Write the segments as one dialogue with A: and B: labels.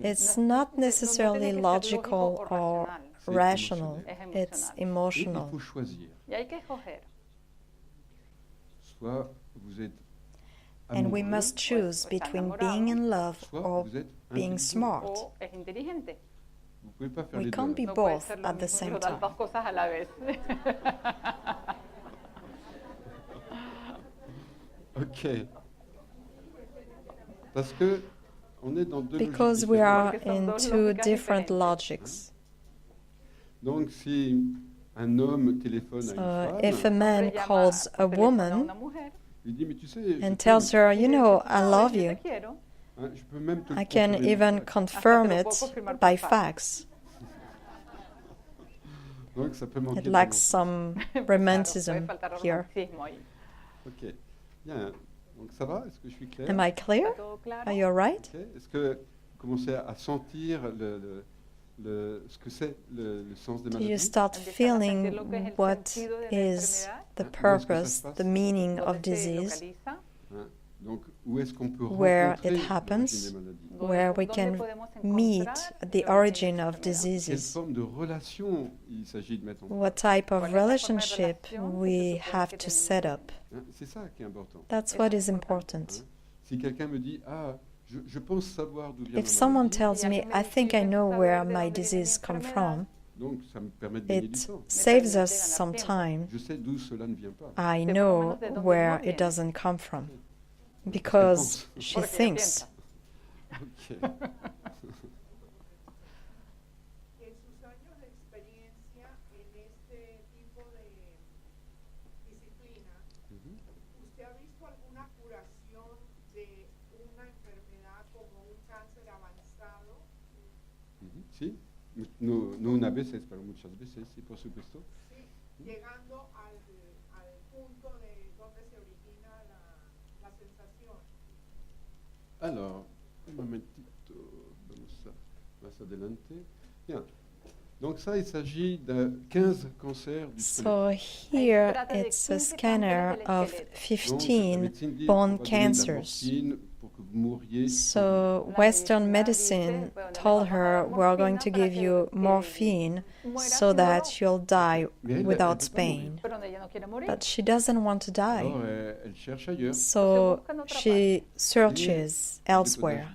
A: It's not necessarily logical or rational, it's emotional. And we must choose between being in love or being smart. We can't be both at the same time.
B: Okay.
A: Because we are in two different logics.
B: Donc, si un homme téléphone à une
A: So
B: femme,
A: if a man calls a woman
B: il dit, mais tu sais,
A: and tells her, you know, I love you,
B: hein, je peux même te le
A: I can
B: confirmer
A: even
B: par fax.
A: confirm it by fax.
B: Donc, ça peut manquer
A: It
B: de
A: lacks
B: romantisme.
A: some romanticism here.
B: Ok. Bien. Donc, ça va? Est-ce que je suis clair?
A: Am I clear? Are you all right?
B: Ok. Est-ce que vous commencez à sentir ce que c'est le sens des
A: Do
B: maladies?
A: you start feeling what is the purpose, the meaning of disease,
B: Hein? Donc, où est-ce qu'on peut
A: where
B: rencontrer
A: it
B: l'origine
A: happens,
B: des maladies?
A: where we can meet the origin of
B: Quelle
A: diseases,
B: forme de relation il s'agit de mettre en place?
A: what type of relationship we have to set up?
B: Hein? C'est ça qui est important.
A: That's what is important.
B: Hein? Si quelqu'un me dit, ah, je pense savoir d'où vient
A: If
B: ma
A: someone
B: maladie,
A: tells me, I think I know where my disease comes from,
B: donc ça me permet de gagner du
A: it
B: temps.
A: saves us some time.
B: Je sais d'où cela ne vient pas.
A: I know where it doesn't come from, because she thinks.
B: Ok.
C: En sus años de experiencia en este tipo de disciplina, ¿usted ha visto alguna curación de una enfermedad como un cáncer avanzado?
B: Sí, una veces, pero muchas veces, sí, por supuesto.
C: Sí, llegando al punto de donde se origina la sensación.
B: Alors, un momentito, vamos más adelante. Bien. Donc ça, il s'agit de 15 cancers du
A: So here it's a scanner of 15 bone cancers. So Western medicine told her, we're going to give you morphine so that you'll die without pain. But she doesn't want to die. So she searches elsewhere.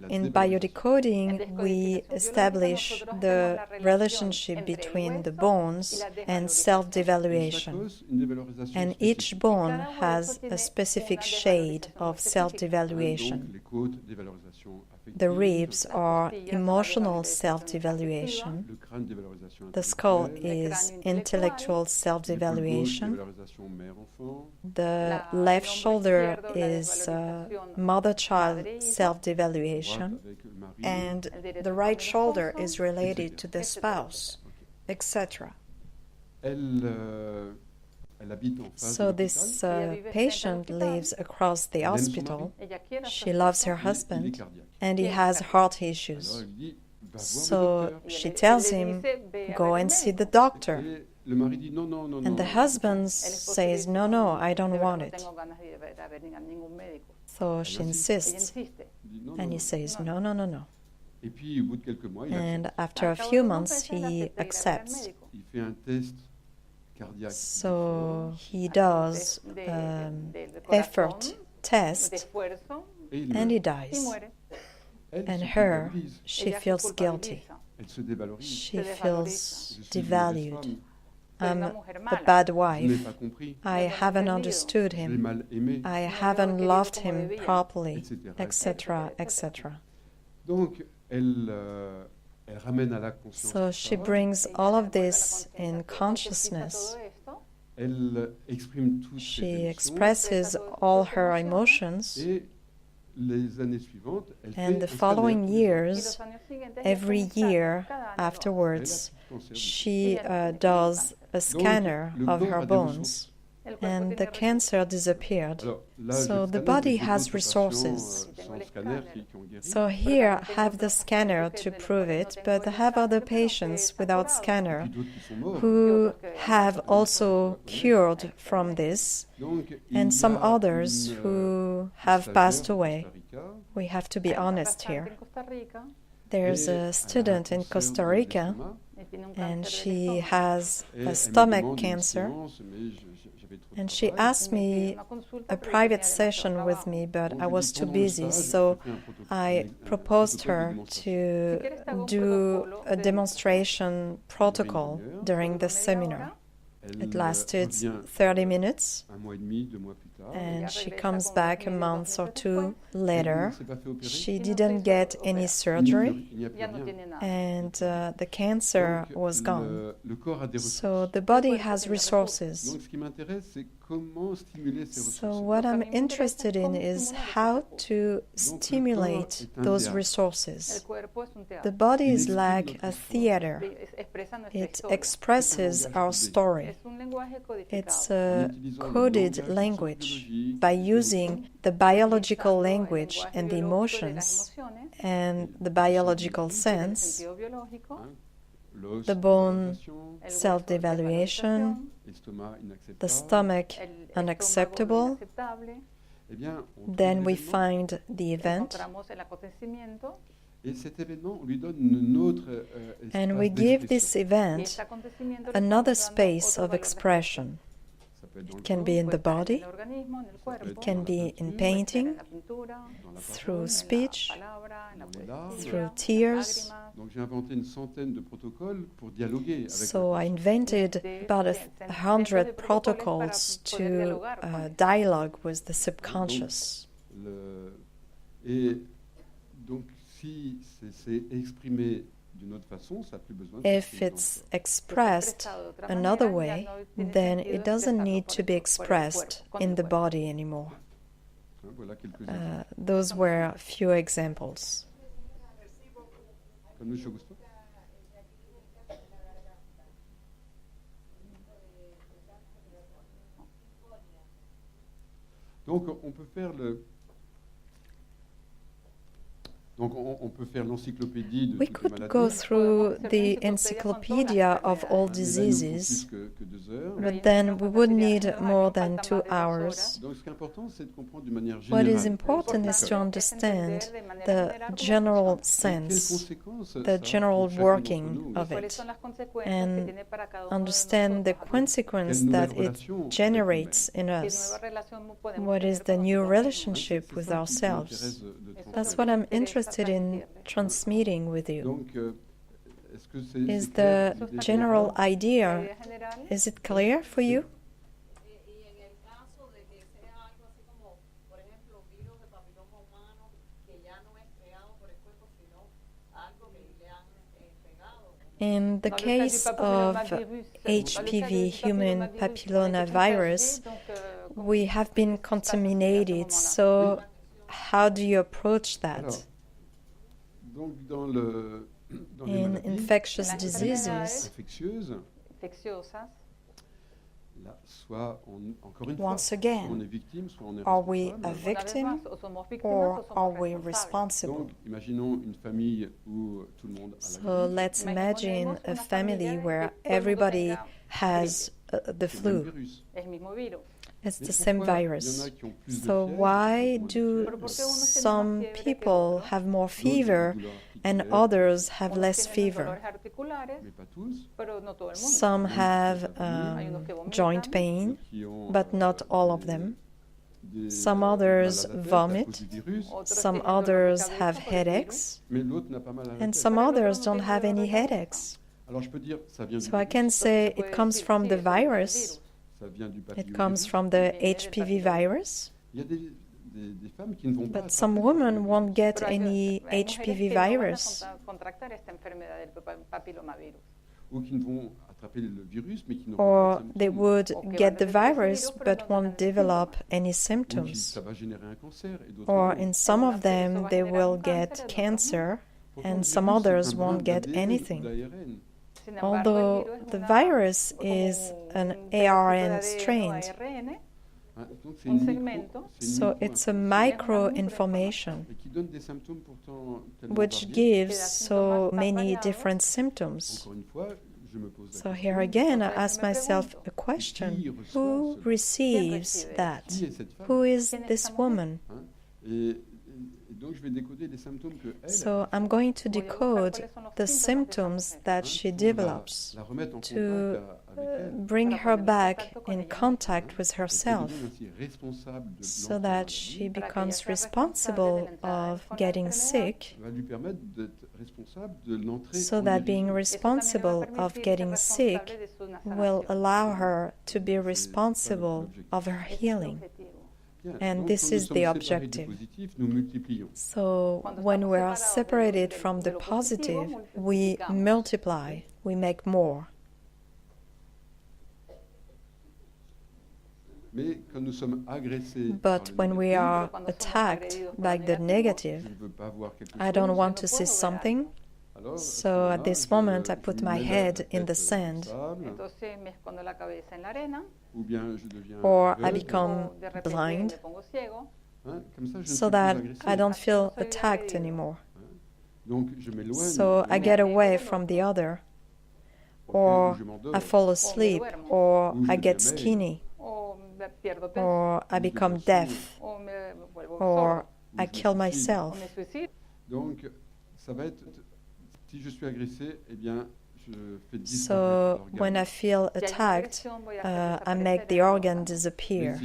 A: In biodecoding, we establish the relationship between the bones and self-devaluation. And each bone has a specific shade of self-devaluation. The ribs are emotional self-devaluation. The skull is intellectual self-devaluation. The left shoulder is mother-child self-devaluation. And the right shoulder is related to the spouse, etc. So this patient lives across the hospital. She loves her husband and he has heart issues. So she tells him, go and see the doctor. And the husband says, no, no, I don't want it. So she insists. And he says, no, no, no, no. And after a few months, he accepts. So he does effort test and he dies. And her, she feels guilty. She feels devalued. I'm a bad wife. I haven't understood him. I haven't loved him properly, etc., etc. So she brings all of this in consciousness. She expresses all her emotions. And the following years, every year afterwards, she does a scanner of her bones. And the cancer disappeared. So the body has resources. So here I have the scanner to prove it, but I have other patients without scanner who have also cured from this, and some others who who have passed away. We have to be honest here. There's a student in Costa Rica, and she has a stomach cancer. And she asked me a private session with me, but I was too busy, so I proposed her to do a demonstration protocol during the seminar. It lasted 30 minutes, and she comes back a month or two later. She didn't get any surgery, and the cancer was gone. So the body has resources. So what I'm interested in is how to stimulate those resources. The body is like a theater. It expresses our story. It's a coded language. By using the biological language and the emotions and the biological sense, the bone self-devaluation, the stomach unacceptable, then we find the event, and we give this event another space of expression. It can be in the body, it can be in painting, through speech, through tears. So I invented about 100 protocols to dialogue with the subconscious. If it's expressed another way, then it doesn't need to be expressed in the body anymore. Those were a few examples.
B: Donc on peut faire le... We could go through the encyclopedia of all diseases, but then we would need more than 2 hours. What is important is to understand the general sense, the general working of it, and understand the consequence that it generates in us. What is the new relationship with ourselves? That's what I'm interested in transmitting with you. Is the general idea, is it clear for you? In the case of HPV, human papillomavirus, we have been contaminated, so how do you approach that? In infectious diseases, once again, are we a victim or are we responsible? So let's imagine a family where everybody has the flu. It's the same virus. So why do some people have more fever and others have less fever? Some have joint pain, but not all of them. Some others vomit, some others have headaches, and some others don't have any headaches. So I can say it comes from the virus. It comes from the HPV virus, but some women won't get any HPV virus. Or they would get the virus but won't develop any symptoms. Or in some of them they will get cancer and some others won't get anything. Although the virus is an ARN strain, so it's a micro-information which gives so many different symptoms. So here again, I ask myself a question. Who receives that? Who is this woman?
A: So I'm going to decode the symptoms that she develops to bring her back in contact with herself so that she becomes responsible of getting sick, so that being responsible of getting sick will allow her to be responsible of her healing. And this is the objective. So when we are separated from the positive, we multiply, we make more. But when we are attacked by the negative, I don't want to see something, so at this moment I put my head in the sand, or I become blind, so that I don't feel attacked anymore. So I get away from the other, or I fall asleep, or I get skinny, or I become deaf, or I kill myself. So when I feel attacked, I make the organ disappear.